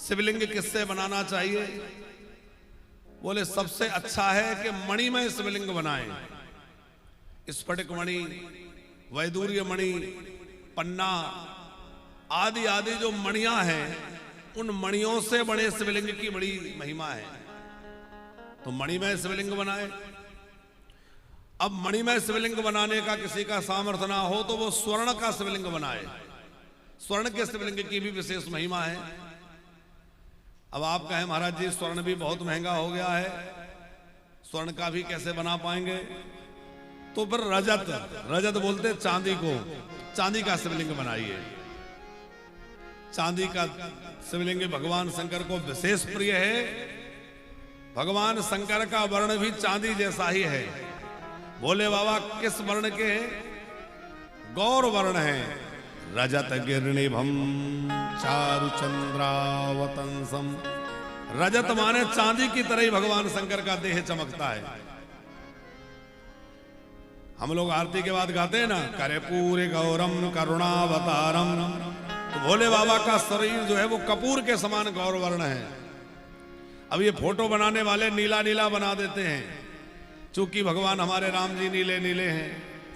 शिवलिंग किससे बनाना चाहिए? बोले सबसे अच्छा है कि मणिमय शिवलिंग बनाएं। स्फटिक मणि, वैदूर्य मणि, पन्ना आदि आदि जो मणियां हैं, उन मणियों से बने शिवलिंग की बड़ी महिमा है। तो मणिमय शिवलिंग बनाए। अब मणिमय शिवलिंग बनाने का किसी का सामर्थ्य ना हो तो वो स्वर्ण का शिवलिंग बनाए। स्वर्ण के शिवलिंग की भी विशेष महिमा है। अब आप कहें महाराज जी स्वर्ण भी बहुत महंगा हो गया है, स्वर्ण का भी कैसे बना पाएंगे? तो फिर रजत, रजत बोलते चांदी को, चांदी का शिवलिंग बनाइए। चांदी का शिवलिंग भगवान शंकर को विशेष प्रिय है। भगवान शंकर का वर्ण भी चांदी जैसा ही है। भोले बाबा किस वर्ण के? गौर वर्ण है। रजत गिरिनिभम चारु चंद्रावतंसम। रजत माने चांदी की तरह ही भगवान शंकर का देह चमकता है। हम लोग आरती के बाद गाते हैं ना, करे पूरे गौरम करुणावतारम। तो भोले बाबा का शरीर जो है वो कपूर के समान गौर वर्ण है। अब ये फोटो बनाने वाले नीला नीला बना देते हैं, चूंकि भगवान हमारे राम जी नीले नीले हैं,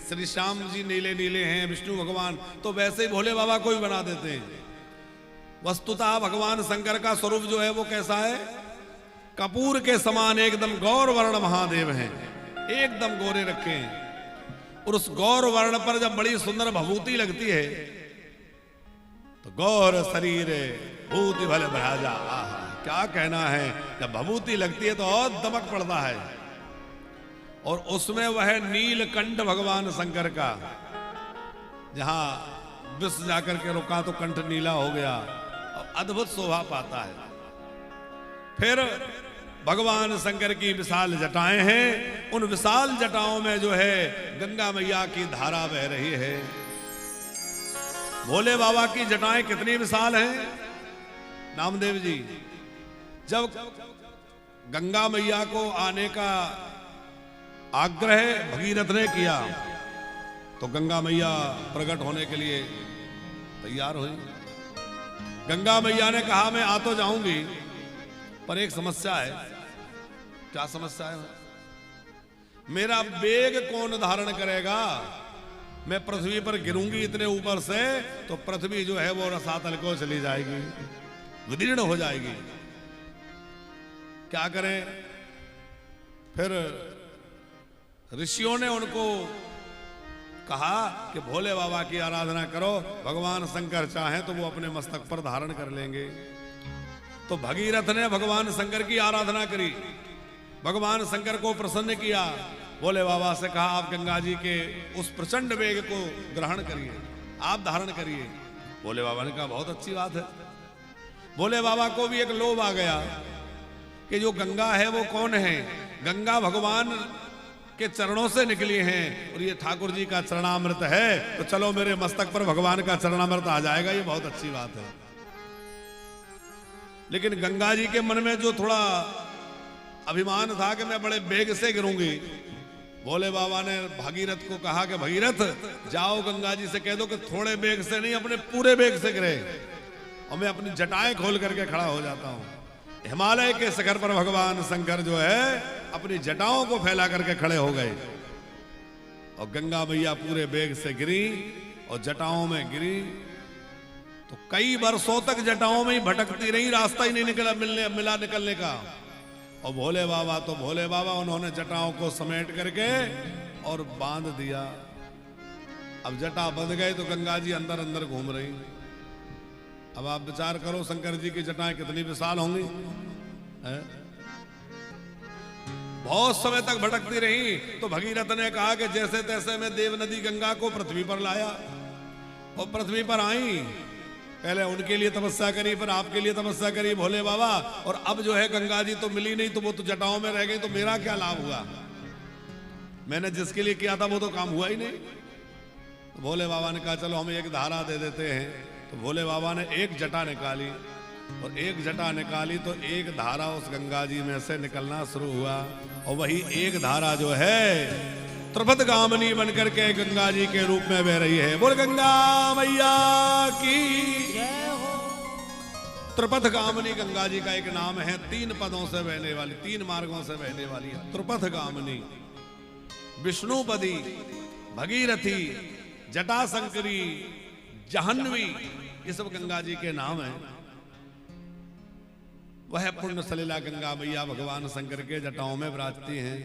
श्री श्याम जी नीले नीले हैं, विष्णु भगवान, तो वैसे ही भोले बाबा को भी बना देते हैं। वस्तुतः भगवान शंकर का स्वरूप जो है वो कैसा है? कपूर के समान एकदम गौर वर्ण महादेव हैं, एकदम गोरे रखे हैं। और उस गौर वर्ण पर जब बड़ी सुंदर भभूति लगती है तो गौर शरीर भूति भले भराजा, आहा क्या कहना है। जब भभूति लगती है तो और दमक पड़ता है। और उसमें वह नीलकंठ भगवान शंकर का, जहां विष जाकर के रुका तो कंठ नीला हो गया और अद्भुत शोभा पाता है। फिर भगवान शंकर की विशाल जटाएं हैं। उन विशाल जटाओं में जो है गंगा मैया की धारा बह रही है। भोले बाबा की जटाएं कितनी विशाल हैं नामदेव जी। जब गंगा मैया को आने का आग्रह भगीरथ ने किया तो गंगा मैया प्रकट होने के लिए तैयार हुई। गंगा मैया ने कहा मैं आ तो जाऊंगी, पर एक समस्या है। क्या समस्या है? मेरा वेग कौन धारण करेगा? मैं पृथ्वी पर गिरूंगी इतने ऊपर से तो पृथ्वी जो है वो रसातल को चली जाएगी, विदीर्ण हो जाएगी। क्या करें? फिर ऋषियों ने उनको कहा कि भोले बाबा की आराधना करो, भगवान शंकर चाहें तो वो अपने मस्तक पर धारण कर लेंगे। तो भगीरथ ने भगवान शंकर की आराधना करी, भगवान शंकर को प्रसन्न किया। भोले बाबा से कहा आप गंगा जी के उस प्रचंड वेग को ग्रहण करिए, आप धारण करिए। भोले बाबा ने कहा बहुत अच्छी बात है। भोले बाबा को भी एक लोभ आ गया कि जो गंगा है वो कौन है? गंगा भगवान के चरणों से निकली हैं और ये ठाकुर जी का चरणामृत है, तो चलो मेरे मस्तक पर भगवान का चरणामृत आ जाएगा, ये बहुत अच्छी बात है। लेकिन गंगा जी के मन में जो थोड़ा अभिमान था कि मैं बड़े वेग से गिरूंगी, भोले बाबा ने भगीरथ को कहा कि भगीरथ जाओ गंगा जी से कह दो कि थोड़े वेग से नहीं अपने पूरे वेग से गिरे, और मैं अपनी जटाएं खोल करके खड़ा हो जाता हूं। हिमालय के शिखर पर भगवान शंकर जो है अपनी जटाओं को फैला करके खड़े हो गए और गंगा मैया पूरे वेग से गिरी और जटाओं में गिरी तो कई वर्षों तक जटाओं में ही भटकती रही, रास्ता ही नहीं मिला निकलने का। और भोले बाबा उन्होंने जटाओं को समेट करके और बांध दिया। अब जटा बंध गए तो गंगा जी अंदर अंदर घूम रही। अब आप विचार करो शंकर जी की जटाएं कितनी विशाल होंगी। बहुत समय तक भटकती रही तो भगीरथ ने कहा कि जैसे तैसे मैं देव नदी गंगा को पृथ्वी पर लाया और पृथ्वी पर आई। पहले उनके लिए तपस्या करी, फिर आपके लिए तपस्या करी भोले बाबा, और अब जो है गंगा जी तो मिली नहीं, तो वो तो जटाओं में रह गई, तो मेरा क्या लाभ हुआ? मैंने जिसके लिए किया था वो तो काम हुआ ही नहीं। तो भोले बाबा ने कहा चलो हम एक धारा दे देते हैं। तो भोले बाबा ने एक जटा निकाली और एक जटा निकाली तो एक धारा उस गंगा जी में से निकलना शुरू हुआ, और वही एक धारा जो है त्रिपद गामिनी बनकर के गंगा जी के रूप में बह रही है। बोल गंगा मैया की जय हो। त्रिपथ गामिनी गंगा जी का एक नाम है, 3 पदों से बहने वाली, 3 मार्गों से बहने वाली है त्रिपथ गामिनी। विष्णुपदी, भगीरथी, जटाशंकरी, जाह्नवी, ये सब गंगा जी के नाम हैं। वह पुण्य सलीला गंगा मैया भगवान शंकर के जटाओं में विराजती हैं।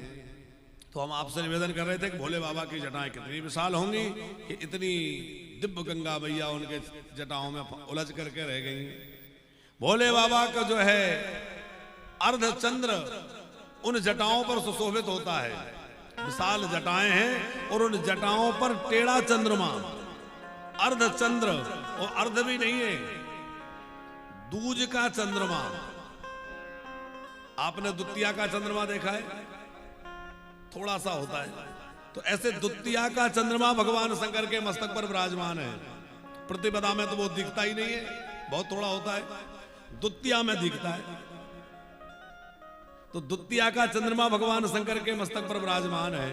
तो हम आपसे निवेदन कर रहे थे कि भोले बाबा की जटाएं कितनी विशाल होंगी कि इतनी दिव्य गंगा मैया उनके जटाओं में उलझ करके रह गई। भोले बाबा का जो है अर्धचंद्र उन जटाओं पर सुशोभित होता है, विशाल जटाएं हैं और उन जटाओं पर टेढ़ा चंद्रमा, अर्धचंद्र, और अर्ध भी नहीं है, दूज का चंद्रमा। आपने द्वितीया का चंद्रमा देखा है, थोड़ा सा होता है, तो ऐसे द्वितीया का चंद्रमा भगवान शंकर के मस्तक पर विराजमान है। प्रतिपदा में तो वो दिखता ही नहीं है, बहुत थोड़ा होता है, द्वितीया में दिखता है। तो द्वितीया का चंद्रमा भगवान शंकर के मस्तक पर विराजमान है।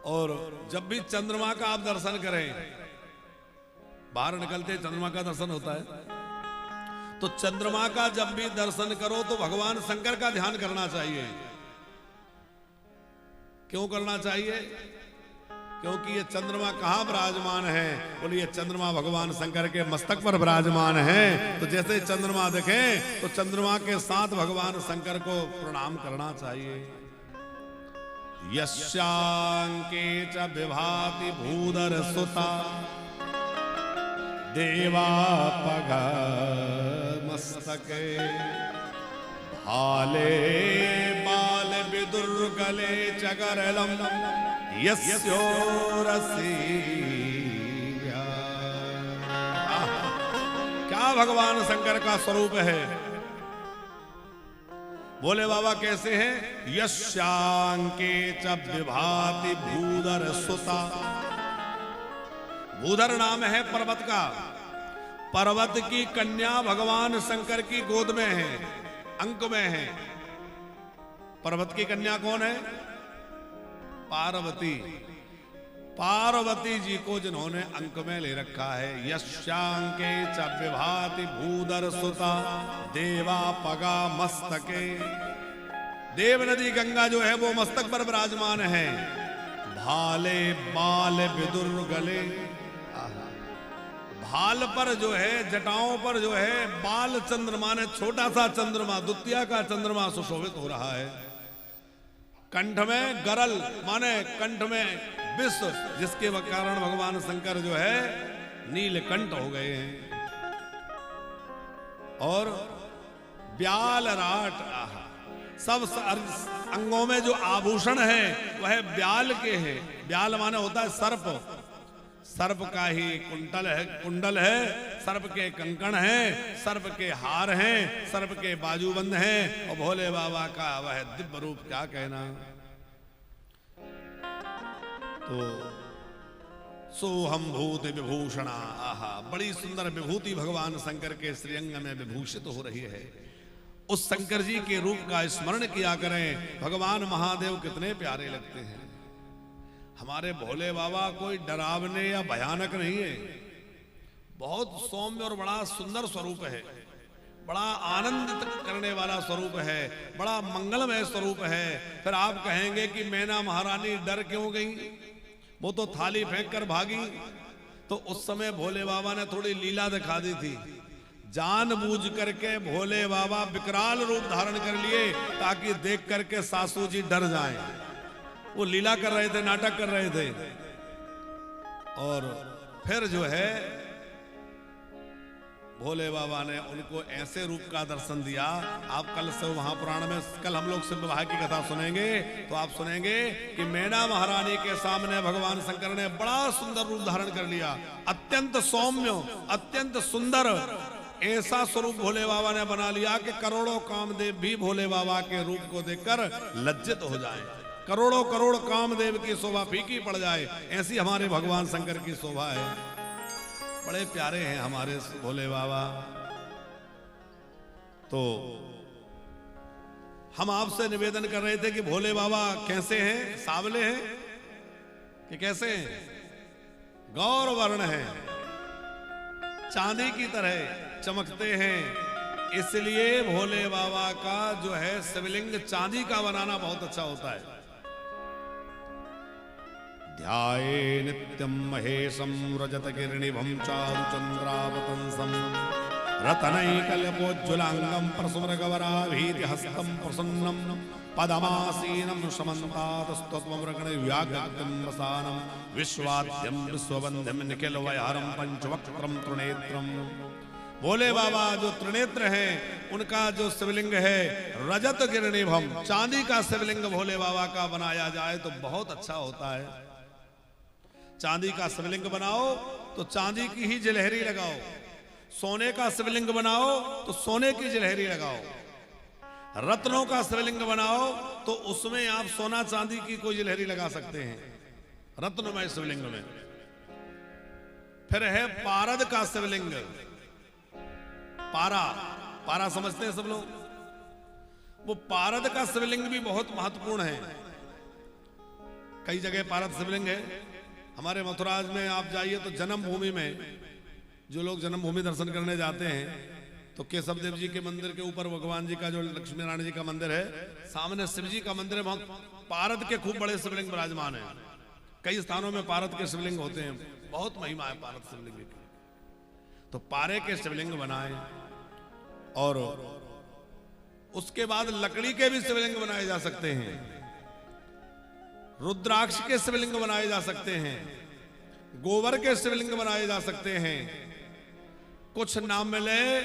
और जब भी चंद्रमा का आप दर्शन करें, बाहर निकलते चंद्रमा का दर्शन होता है, तो चंद्रमा का जब भी दर्शन करो तो भगवान शंकर का ध्यान करना चाहिए। क्यों करना चाहिए? क्योंकि ये चंद्रमा कहां विराजमान है? बोले ये चंद्रमा भगवान शंकर के मस्तक पर विराजमान है। तो जैसे चंद्रमा देखे तो चंद्रमा के साथ भगवान शंकर को प्रणाम करना चाहिए। यस्यांके च विभाति भूधर सुता देवापग मस्तके भाले बाल विदुर्गले चगरलम यस्योरसी। क्या भगवान शंकर का स्वरूप है। भोले बाबा कैसे हैं? यस्यांके च विभाति भूधर सुता। भूधर नाम है पर्वत का, पर्वत की कन्या भगवान शंकर की गोद में है, अंक में है। पर्वत की कन्या कौन है? पार्वती। पार्वती जी को जिन्होंने अंक में ले रखा है। यस्यांके च विभाति भूधर सुता देवा पगा मस्तके। देव नदी गंगा जो है वो मस्तक पर विराजमान है। भाले बाल विदुर गले, भाल पर जो है, जटाओं पर जो है बाल चंद्रमा ने, छोटा सा चंद्रमा, द्वितीया का चंद्रमा सुशोभित हो रहा है। कंठ में गरल माने कंठ में विष, जिसके कारण भगवान शंकर जो है नीलकंठ हो गए हैं। और ब्याल राट, आहा, सब अंगों में जो आभूषण है वह ब्याल के हैं। ब्याल माने होता है सर्प, सर्प का ही कुंडल है, सर्प के कंकण हैं, सर्प के हार हैं, सर्प के बाजूबंद हैं। और भोले बाबा का वह दिव्य रूप क्या कहना। तो सोहम भूत विभूषणा, आहा, बड़ी सुंदर विभूति भगवान शंकर के श्रीअंग में विभूषित हो रही है। उस शंकर जी के रूप का स्मरण किया करें। भगवान महादेव कितने प्यारे लगते हैं। हमारे भोले बाबा कोई डरावने या भयानक नहीं है, बहुत सौम्य और बड़ा सुंदर स्वरूप है, बड़ा आनंदित करने वाला स्वरूप है, बड़ा मंगलमय स्वरूप है। फिर आप कहेंगे कि मैना महारानी डर क्यों गई, वो तो थाली फेंक कर भागी। तो उस समय भोले बाबा ने थोड़ी लीला दिखा दी थी, जानबूझ करके भोले बाबा विकराल रूप धारण कर लिए ताकि देख करके सासू जी डर जाएं। वो लीला कर रहे थे, नाटक कर रहे थे। और फिर जो है भोले बाबा ने उनको ऐसे रूप का दर्शन दिया। आप कल से महापुराण में, कल हम लोग शिव विवाह की कथा सुनेंगे तो आप सुनेंगे कि मैना महारानी के सामने भगवान शंकर ने बड़ा सुंदर रूप धारण कर लिया। अत्यंत सौम्य, अत्यंत सुंदर ऐसा स्वरूप भोले बाबा ने बना लिया कि करोड़ों कामदेव भी भोले बाबा के रूप को देखकर लज्जित हो जाएं। करोड़ों करोड़ कामदेव की शोभा फीकी पड़ जाए, ऐसी हमारे भगवान शंकर की शोभा है। बड़े प्यारे हैं हमारे भोले बाबा। तो हम आपसे निवेदन कर रहे थे कि भोले बाबा कैसे हैं? सावले हैं कि कैसे हैं? गौर वर्ण है। चांदी की तरह चमकते हैं। इसलिए भोले बाबा का जो है शिवलिंग चांदी का बनाना बहुत अच्छा होता है। ध्याये नित्यं महेशं रजतकिरणिभं चारुचन्द्रावतंसं रतनैकल्पोज्ज्वलांगं प्रसुमरगवराभीतिहस्तं प्रसन्नं पदमासीनं समन्तातस्तत्वमृगणव्याघ्रं रसानं विश्वाद्यं विश्ववन्द्यं निखिलवयहरं पंचवक्त्रं त्रिनेत्रं। भोले बाबा जो त्रिनेत्र हैं उनका जो शिवलिंग है रजत गिरणिभम, चांदी का शिवलिंग भोले बाबा का बनाया जाए तो बहुत अच्छा होता है। चांदी का शिवलिंग बनाओ तो चांदी की ही जलहरी लगाओ, सोने का शिवलिंग बनाओ तो सोने की जलहरी लगाओ, रत्नों का शिवलिंग बनाओ तो उसमें आप सोना चांदी की कोई जलहरी लगा सकते हैं रत्नमय शिवलिंग में। फिर है पारद का शिवलिंग। पारा, पारा समझते हैं सब लोग। वो पारद का शिवलिंग भी बहुत महत्वपूर्ण है। कई जगह पारद शिवलिंग है। हमारे मथुराज में आप जाइए तो जन्मभूमि में जो लोग जन्मभूमि दर्शन करने जाते हैं तो केशव देव जी के मंदिर के ऊपर भगवान जी का जो लक्ष्मी नारायण जी का मंदिर है, सामने शिव जी का मंदिर है, वहां पारद के खूब बड़े शिवलिंग विराजमान है। कई स्थानों में पारद के शिवलिंग होते हैं, बहुत महिमा है पारद शिवलिंग की। तो पारे के शिवलिंग बनाए और उसके बाद लकड़ी के भी शिवलिंग बनाए जा सकते हैं, रुद्राक्ष के शिवलिंग बनाए जा सकते हैं, गोबर के शिवलिंग बनाए जा सकते हैं। कुछ नाम मिले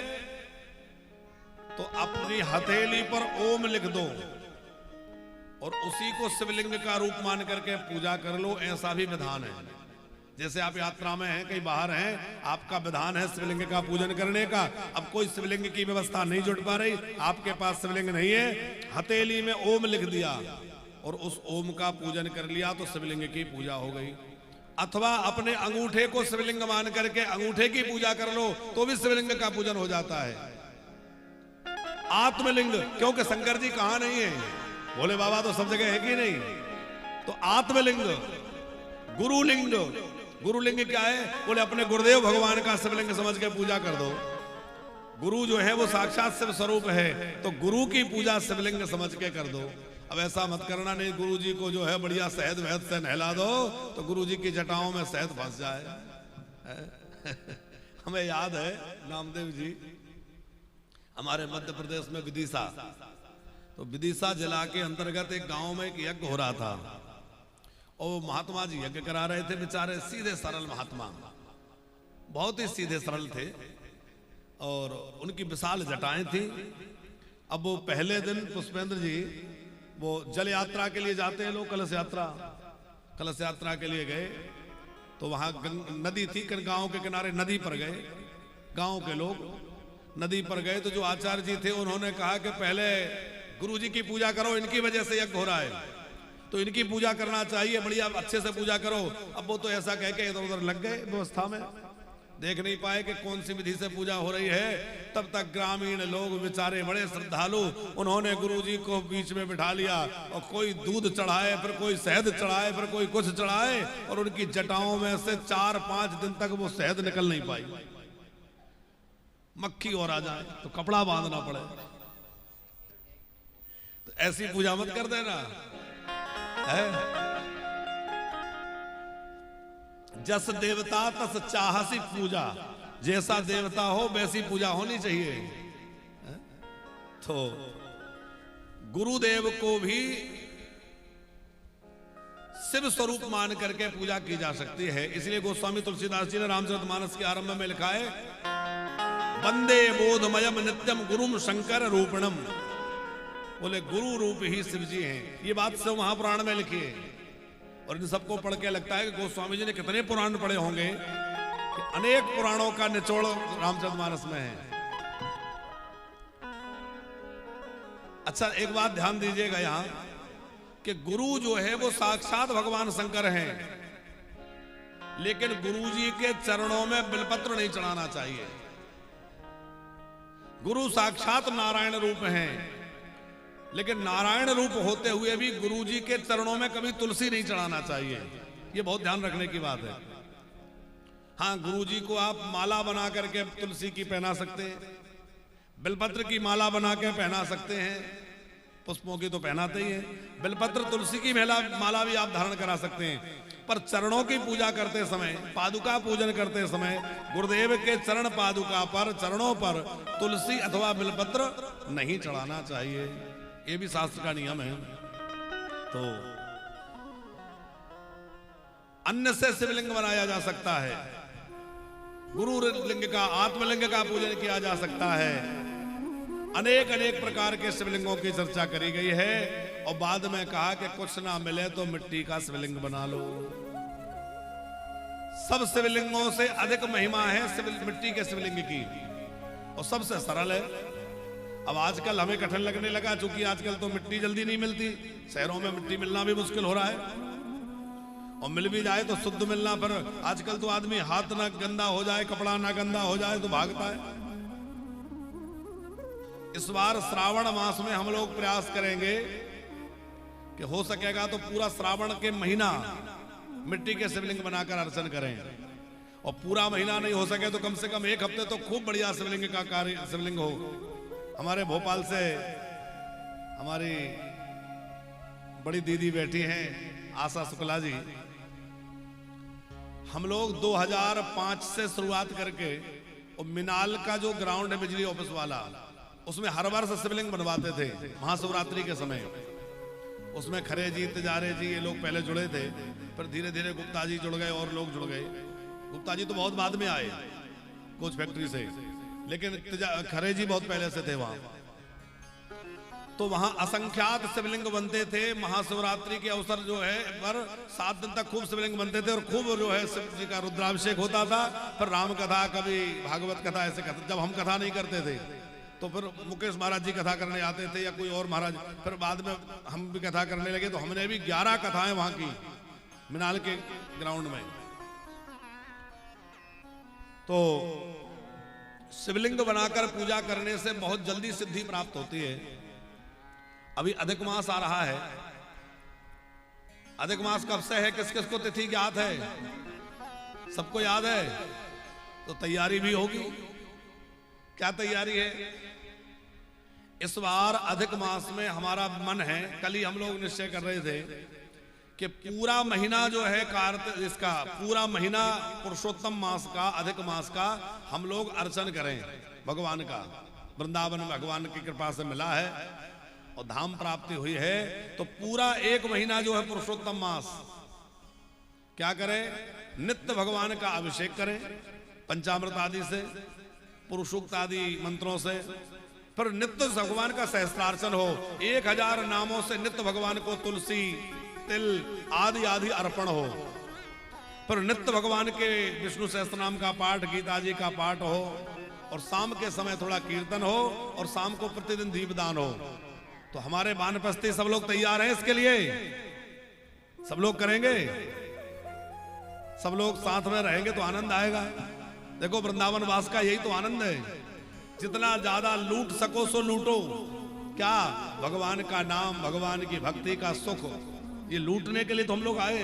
तो अपनी हथेली पर ओम लिख दो और उसी को शिवलिंग का रूप मान करके पूजा कर लो, ऐसा भी विधान है। जैसे आप यात्रा में हैं, कहीं बाहर हैं, आपका विधान है शिवलिंग का पूजन करने का। अब कोई शिवलिंग की व्यवस्था नहीं जुट पा रही, आपके पास शिवलिंग नहीं है, हथेली में ओम लिख दिया और उस ओम का पूजन कर लिया तो शिवलिंग की पूजा हो गई। अथवा अपने अंगूठे को शिवलिंग मान करके अंगूठे की पूजा कर लो तो भी शिवलिंग का पूजन हो जाता है। आत्मलिंग, क्योंकि शंकर जी कहां नहीं है, भोले बाबा तो सब जगह है कि नहीं, तो आत्मलिंग। गुरुलिंग, गुरुलिंग क्या है, बोले अपने गुरुदेव भगवान का शिवलिंग समझ के पूजा कर दो। गुरु जो है वो साक्षात शिव स्वरूप है, तो गुरु की पूजा शिवलिंग समझ के कर दो। अब ऐसा मत करना, नहीं गुरु जी को जो है बढ़िया शहद वहद से नहला दो तो गुरु जी की जटाओं में शहद फंस जाए। हमें याद है नामदेव जी हमारे मध्य प्रदेश में विदिशा, तो विदिशा जिला के अंतर्गत एक गांव में एक यज्ञ हो रहा था और महात्मा जी यज्ञ करा रहे थे। बेचारे सीधे सरल महात्मा, बहुत ही सीधे सरल थे और उनकी विशाल जटाएं थी। अब वो पहले दिन पुष्पेंद्र जी वो जल यात्रा के लिए जाते हैं लोग, कलश यात्रा के लिए गए तो वहां नदी थी, गांव के किनारे नदी पर गए। गांव के लोग नदी पर गए तो जो आचार्य जी थे उन्होंने कहा कि पहले गुरु जी की पूजा करो, इनकी वजह से यज्ञ हो रहा है तो इनकी पूजा करना चाहिए, बढ़िया अच्छे से पूजा करो। अब वो तो ऐसा कह के इधर उधर लग गए व्यवस्था में, देख नहीं पाए कि कौन सी विधि से पूजा हो रही है। तब तक ग्रामीण लोग बेचारे बड़े श्रद्धालु, उन्होंने गुरुजी को बीच में बिठा लिया और कोई दूध चढ़ाए, फिर कोई शहद चढ़ाए, फिर कोई कुछ चढ़ाए और उनकी जटाओं में से 4-5 दिन तक वो शहद निकल नहीं पाई। मक्खी और आ जाए तो कपड़ा बांधना पड़े। तो ऐसी पूजा मत कर देना है। जस देवता तस चाहसी पूजा, जैसा देवता हो वैसी पूजा होनी चाहिए। तो गुरुदेव को भी शिव स्वरूप मान करके पूजा की जा सकती है। इसलिए गोस्वामी तुलसीदास जी ने रामचरितमानस के आरंभ में लिखा है, वंदे बोधमयम नित्यम गुरुम शंकर रूपणम। बोले गुरु रूप ही शिव जी हैं। ये बात शिव महापुराण में लिखी है और इन सबको पढ़ के लगता है कि गोस्वामी जी ने कितने पुराण पढ़े होंगे कि अनेक पुराणों का निचोड़ रामचरितमानस में है। अच्छा, एक बात ध्यान दीजिएगा यहां कि गुरु जो है वो साक्षात भगवान शंकर हैं, लेकिन गुरु जी के चरणों में बिलपत्र नहीं चढ़ाना चाहिए। गुरु साक्षात नारायण रूप हैं, लेकिन नारायण रूप होते हुए भी गुरु जी के चरणों में कभी तुलसी नहीं चढ़ाना चाहिए। ये बहुत ध्यान रखने की बात है। हाँ, गुरुजी को आप माला बना करके तुलसी की पहना सकते हैं, बिलपत्र की माला बना के पहना सकते हैं, पुष्पों की तो पहनाते ही हैं, बिलपत्र तुलसी की माला भी आप धारण करा सकते हैं। पर चरणों की पूजा करते समय, पादुका पूजन करते समय गुरुदेव के चरण पादुका पर, चरणों पर तुलसी अथवा बिलपत्र नहीं चढ़ाना चाहिए, ये भी शास्त्र का नियम है। तो अन्न से शिवलिंग बनाया जा सकता है, गुरु लिंग का, आत्मलिंग का पूजन किया जा सकता है। अनेक अनेक प्रकार के शिवलिंगों की चर्चा करी गई है और बाद में कहा कि कुछ ना मिले तो मिट्टी का शिवलिंग बना लो। सब शिवलिंगों से अधिक महिमा है मिट्टी के शिवलिंग की और सबसे सरल है। अब आजकल हमें कठिन लगने लगा, चूंकि आजकल तो मिट्टी जल्दी नहीं मिलती, शहरों में मिट्टी मिलना भी मुश्किल हो रहा है और मिल भी जाए तो शुद्ध मिलना। पर आजकल तो आदमी हाथ ना गंदा हो जाए, कपड़ा ना गंदा हो जाए तो भागता है। इस बार श्रावण मास में हम लोग प्रयास करेंगे कि हो सकेगा तो पूरा श्रावण के महीना मिट्टी के शिवलिंग बनाकर अर्चन करें और पूरा महीना नहीं हो सके तो कम से कम एक हफ्ते तो खूब बढ़िया शिवलिंग का कार्य शिवलिंग हो। हमारे भोपाल से हमारी बड़ी दीदी बैठी हैं आशा शुक्ला जी, हम लोग 2005 से शुरुआत करके और मिनाल का जो ग्राउंड है बिजली ऑफिस वाला, उसमें हर वर्ष शिवलिंग बनवाते थे महाशिवरात्रि के समय। उसमें खरे जी, तिजारे जी, ये लोग पहले जुड़े थे, पर धीरे धीरे गुप्ता जी जुड़ गए और लोग जुड़ गए। गुप्ता जी तो बहुत बाद में आए कोच फैक्ट्री से, लेकिन खरे जी बहुत पहले से थे वहां। तो वहां असंख्यात शिवलिंग बनते थे। महाशिवरात्रि के अवसर जो है पर 7 दिन तक खूब शिवलिंग बनते थे और खूब जो है शिव जी का रुद्राभिषेक होता था। फिर राम कथा, कभी भागवत कथा, ऐसे कथा। जब हम कथा नहीं करते थे तो फिर मुकेश महाराज जी कथा करने आते थे या कोई और महाराज। फिर बाद में हम भी कथा करने लगे तो हमने भी 11 कथाएं वहां की मिनाल के ग्राउंड में। तो शिवलिंग बनाकर पूजा करने से बहुत जल्दी सिद्धि प्राप्त होती है। अभी अधिक मास आ रहा है। अधिक मास कब से है, किस किस को तिथि याद है? सबको याद है? तो तैयारी भी होगी। क्या तैयारी है? इस बार अधिक मास में हमारा मन है, कल ही हम लोग निश्चय कर रहे थे कि पूरा महीना जो है कार्तिक, इसका पूरा महीना पुरुषोत्तम मास का, अधिक मास का हम लोग अर्चन करें भगवान का। वृंदावन में भगवान की कृपा से मिला है और धाम प्राप्ति हुई है। तो पूरा एक महीना जो है पुरुषोत्तम मास क्या करें? नित्य भगवान का अभिषेक करें पंचामृत आदि से, पुरुषोक्त आदि मंत्रों से। फिर नित्य भगवान का सहस्त्रार्चन हो। 1000 नामों से नित्य भगवान को तुलसी, तिल आदि आदि अर्पण हो। फिर नित्य भगवान के विष्णु सहस्त्र नाम का पाठ, गीता जी का पाठ हो और शाम के समय थोड़ा कीर्तन हो और शाम को प्रतिदिन दीपदान हो। तो हमारे वानप्रस्थी सब लोग तैयार हैं इसके लिए? सब लोग करेंगे? सब लोग साथ में रहेंगे तो आनंद आएगा। देखो वृंदावन वास का यही तो आनंद है, जितना ज्यादा लूट सको सो लूटो। क्या? भगवान का नाम, भगवान की भक्ति का सुख, ये लूटने के लिए तो हम लोग आए।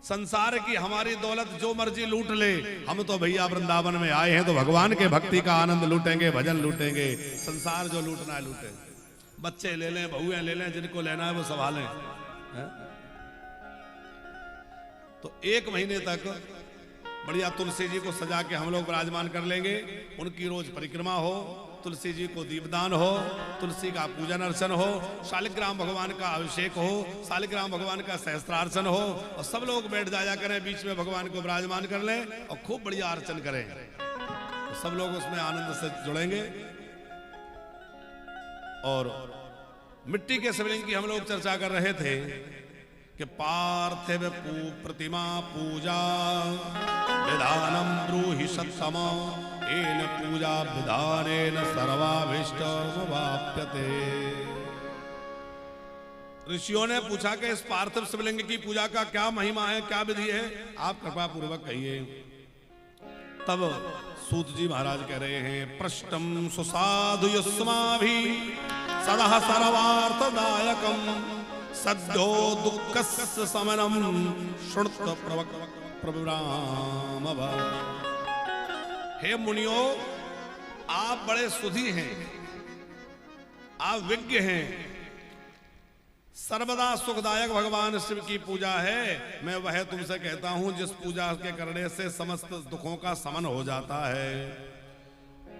संसार की हमारी दौलत जो मर्जी लूट ले, हम तो भैया वृंदावन में आए हैं तो भगवान के भक्ति का आनंद लूटेंगे, भजन लूटेंगे। संसार जो लूटना है लूटे, बच्चे ले लें, बहुएं ले लें, जिनको लेना है वो संभालें। तो 1 महीने तक बढ़िया तुलसी जी को सजा के हम लोग विराजमान कर लेंगे। उनकी रोज परिक्रमा हो, तुलसी जी को दीपदान हो, तुलसी का पूजन अर्चन हो, शालिग्राम भगवान का अभिषेक हो, शालिग्राम भगवान का सहस्त्रार्चन हो और सब लोग बैठ जाया करें, बीच में भगवान को विराजमान कर लें और खूब बढ़िया अर्चन करें। तो सब लोग उसमें आनंद से जुड़ेंगे। और मिट्टी के शिवलिंग की हम लोग चर्चा कर रहे थे कि पार्थिव प्रतिमा पूजा विधानम ब्रूहि सत्तम एन पूजा विधानेन सर्वाभीष्ट वाप्यते। ऋषियों ने पूछा कि इस पार्थिव शिवलिंग की पूजा का क्या महिमा है, क्या विधि है? आप कृपा पूर्वक कहिए। तब सूत जी महाराज कह रहे हैं, पृष्ठम सुसाधु युष्माभि सदा सर्वार्थदायकम सद्यो दुःखस्य समनम श्रुत प्रवक्। प्रभुरामव। हे मुनियों, आप बड़े सुधी हैं, आप विज्ञ हैं। सर्वदा सुखदायक भगवान शिव की पूजा है। मैं वह तुमसे कहता हूं जिस पूजा के करने से समस्त दुखों का शमन हो जाता है।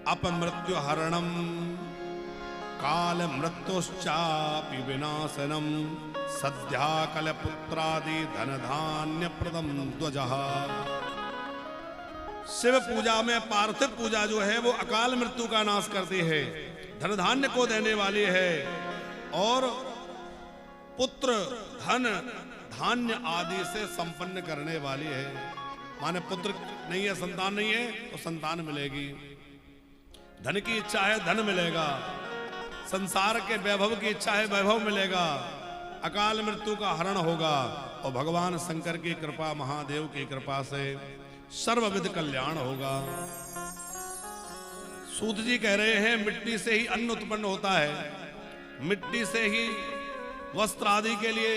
अपमृत्यु हरणम काल मृत्युश्चापि विनाशनम सद्या कल पुत्रादि धन धान्य प्रदम ध्वजः। शिव पूजा में पार्थिव पूजा जो है वो अकाल मृत्यु का नाश करती है, धन धान्य को देने वाली है और पुत्र धन धान्य आदि से संपन्न करने वाली है। माने पुत्र नहीं है, संतान नहीं है तो संतान मिलेगी, धन की इच्छा है धन मिलेगा, संसार के वैभव की इच्छा है वैभव मिलेगा, अकाल मृत्यु का हरण होगा और भगवान शंकर की कृपा, महादेव की कृपा से सर्वविध कल्याण होगा। सूत जी कह रहे हैं मिट्टी से ही अन्न उत्पन्न होता है, मिट्टी से ही वस्त्र आदि के लिए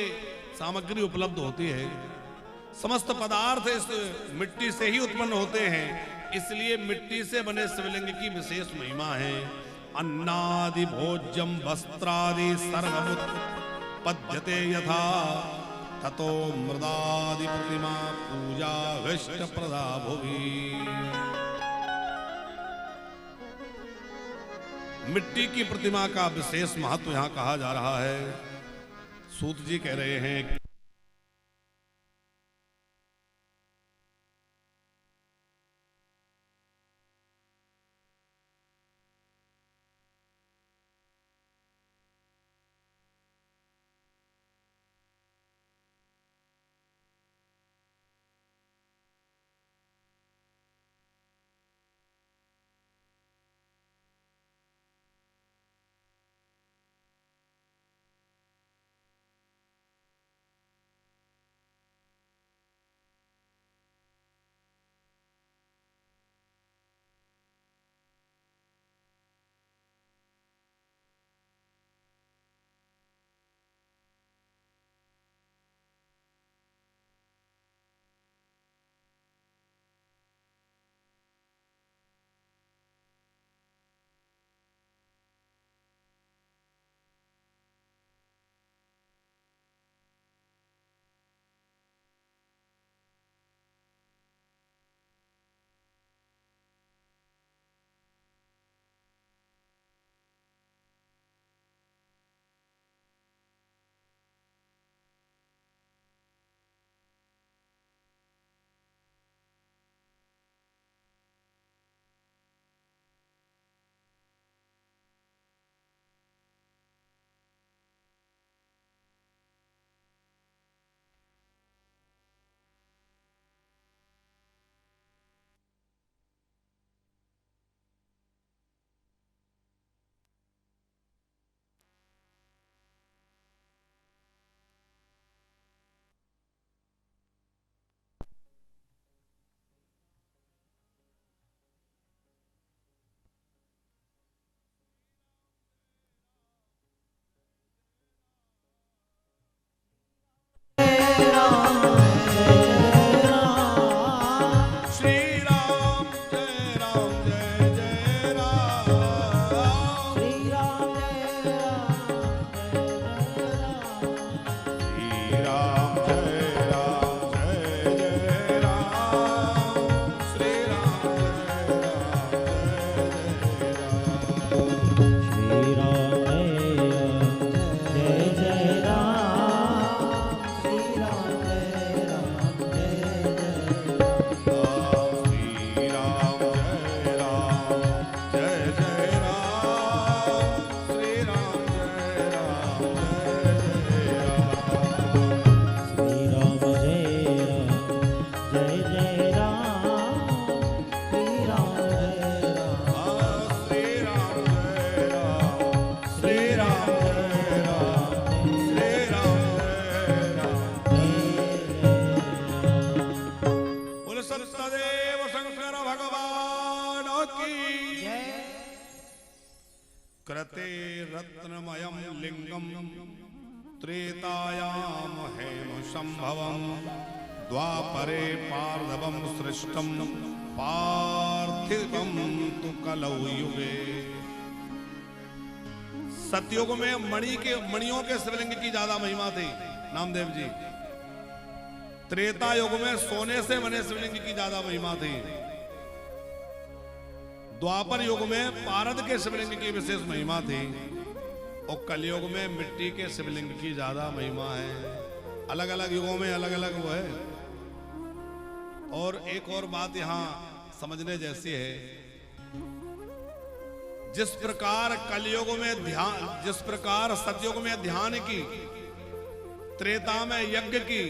सामग्री उपलब्ध होती है, समस्त पदार्थ इस मिट्टी से ही उत्पन्न होते हैं, इसलिए मिट्टी से बने शिवलिंग की विशेष महिमा है। अन्नादि भोज्यम वस्त्रादि सर्वमुत्पद्यते यथा ततो मृदादि प्रतिमा पूजा विष्ट प्रदा भुवि। मिट्टी की प्रतिमा का विशेष महत्व यहां कहा जा रहा है। सूत जी कह रहे हैं कृते रत्नमयं लिंगम त्रेतायाम हेम संभवम द्वापरे पार्थिवम सृष्टम पार्थिवम तु कलौ युगे। सतयुग में मणियों के शिवलिंग की ज्यादा महिमा थी नामदेव जी। त्रेता युग में सोने से बने शिवलिंग की ज्यादा महिमा थी। द्वापर युग में पारद के शिवलिंग की विशेष महिमा थी और कलयुग में मिट्टी के शिवलिंग की ज्यादा महिमा है। अलग अलग युगों में अलग अलग वो है। और एक और बात यहां समझने जैसी है, जिस प्रकार कलयुग में ध्यान, जिस प्रकार सतयुग में ध्यान की, त्रेता में यज्ञ की,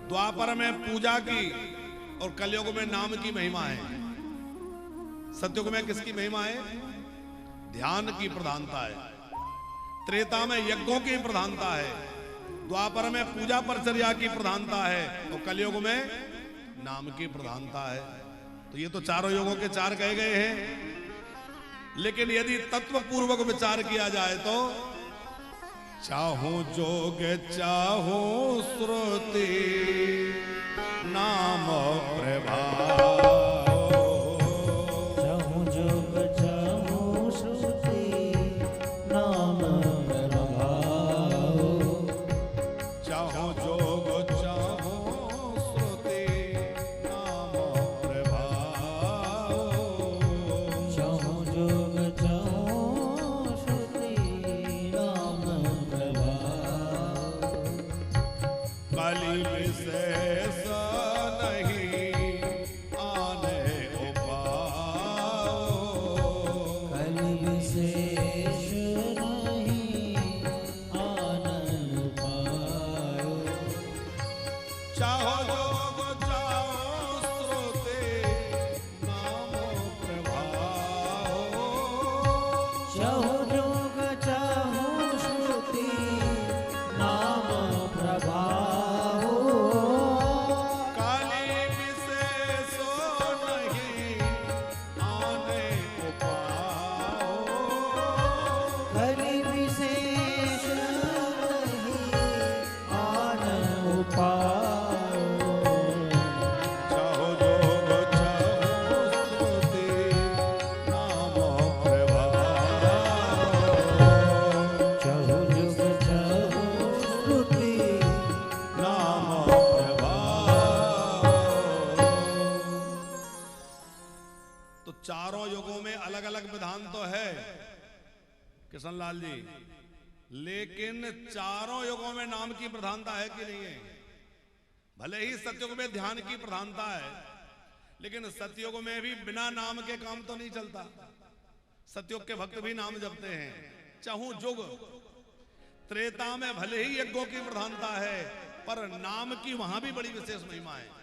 द्वापर में पूजा की और कलयुग में नाम की महिमा है। सतयुग में किसकी महिमा है? ध्यान की प्रधानता है। त्रेता में यज्ञों की प्रधानता है, द्वापर में पूजा परिचर्या की प्रधानता है और कलयुग में नाम की प्रधानता है। तो ये तो चारों युगों के चार कहे गए हैं। लेकिन यदि तत्व पूर्वक विचार किया जाए तो चाहो जोग चाहो श्रुति नाम प्रभाव, चाहो जोग चाहो श्रुति नाम प्रभाव, चाहो जोग चाहो श्रुति नाम प्रभाव, चाहो जोग चाहो श्रुति नाम प्रभाव। कलि विशेष नहीं आने उपाओ, कलि विशेष नहीं आनन पायो, चाहो जोग चाहो श्रुति नाम प्रभाव, चाहो जोग चाहो श्रुति नाम प्रभाव। काली विशेषो नहीं आने उपाओ, कलि विशेष नहीं आनन पायो, चाहो जोग चाहो श्रुति नाम प्रभाव, चाहो जोग चाहो श्रुति नाम प्रभाव। तो चारों युगों में अलग अलग विधान तो है किशनलाल जी, लेकिन चारों युगों में नाम की प्रधानता है कि नहीं है? भले ही सतयुग में ध्यान की प्रधानता है, लेकिन सतयुग में भी बिना नाम के काम तो नहीं चलता। सतयुग के भक्त भी नाम जपते हैं। चाहूं युग त्रेता में भले ही यज्ञों की प्रधानता है, पर नाम की वहां भी बड़ी विशेष महिमा है।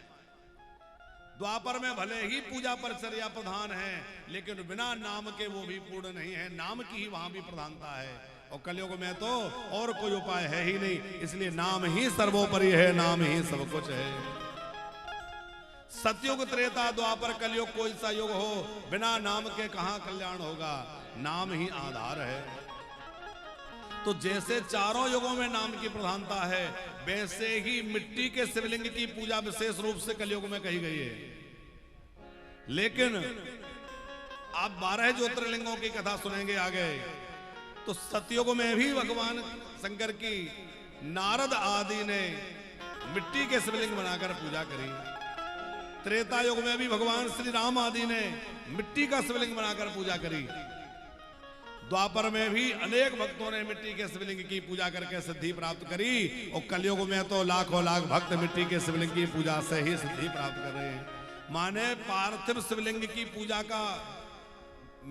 द्वापर में भले ही पूजा परिचर्या प्रधान है, लेकिन बिना नाम के वो भी पूर्ण नहीं है। नाम की ही वहां भी प्रधानता है। और कलयुग में तो और कोई उपाय है ही नहीं, इसलिए नाम ही सर्वोपरि है, नाम ही सब कुछ है। सतयुग त्रेता द्वापर कलयुग कोई सा युग हो, बिना नाम के कहां कल्याण होगा? नाम ही आधार है। तो जैसे चारों युगों में नाम की प्रधानता है, वैसे ही मिट्टी के शिवलिंग की पूजा विशेष रूप से कलयुग में कही गई है। लेकिन आप 12 ज्योतिर्लिंगों की कथा सुनेंगे आगे, तो सतयुग में भी भगवान शंकर की नारद आदि ने मिट्टी के शिवलिंग बनाकर पूजा करी। त्रेता युग में भी भगवान श्री राम आदि ने मिट्टी का शिवलिंग बनाकर पूजा करी। द्वापर में भी अनेक भक्तों ने मिट्टी के शिवलिंग की पूजा करके सिद्धि प्राप्त करी। और कलयुग में तो लाखों लाख भक्त मिट्टी के शिवलिंग की पूजा से ही सिद्धि प्राप्त कर रहे हैं। माने पार्थिव शिवलिंग की पूजा का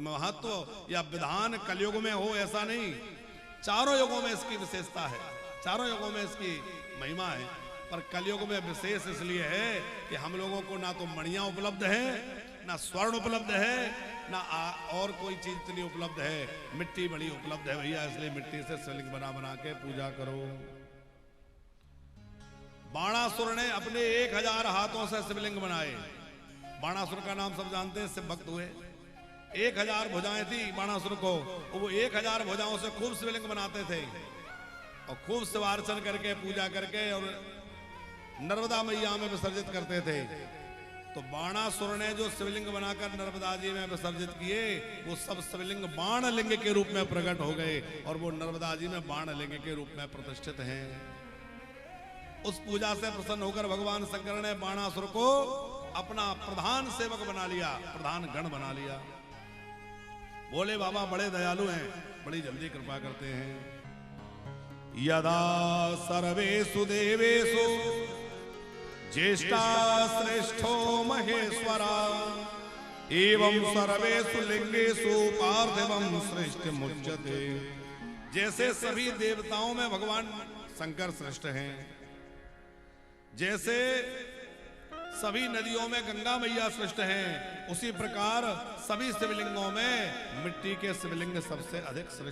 महत्व या विधान कलयुग में हो ऐसा नहीं, चारों युगों में इसकी विशेषता है, चारों युगों में इसकी महिमा है। पर कलयुग में विशेष इसलिए है कि हम लोगों को ना तो मणियां उपलब्ध है, ना स्वर्ण उपलब्ध है, ना और कोई चीज इतनी उपलब्ध है। मिट्टी बड़ी उपलब्ध है भैया, इसलिए मिट्टी से शिवलिंग बना बना के पूजा करो। बाणासुर ने अपने 1000 हाथों से शिवलिंग बनाए। बाणासुर का नाम सब जानते हैं, शिव भक्त हुए। 1000 भुजाएं थी बाणासुर को, वो 1000 भुजाओं से खूब शिवलिंग बनाते थे और खूब शिवार्चन करके पूजा करके और नर्मदा मैया में विसर्जित करते थे। तो बाणासुर ने जो शिवलिंग बनाकर नर्मदा जी में विसर्जित किए, वो सब शिवलिंग बाण लिंग के रूप में प्रकट हो गए और वो नर्मदा जी में बाण लिंग के रूप में प्रतिष्ठित हैं। उस पूजा से प्रसन्न होकर भगवान शंकर ने बाणासुर को अपना प्रधान सेवक बना लिया, प्रधान गण बना लिया। बोले बाबा बड़े दयालु हैं, बड़ी जल्दी कृपा करते हैं। यदा सर्वेषु देवेषु ज्येष्ठा श्रेष्ठो महेश्वरा एवं सर्वेषु लिंगेषु पार्थिवं श्रेष्ठ मुच्यते। जैसे सभी देवताओं में भगवान शंकर श्रेष्ठ हैं, जैसे सभी नदियों में गंगा मैया श्रेष्ठ हैं, उसी प्रकार सभी शिवलिंगों में मिट्टी के शिवलिंग सबसे अधिक श्रेष्ठ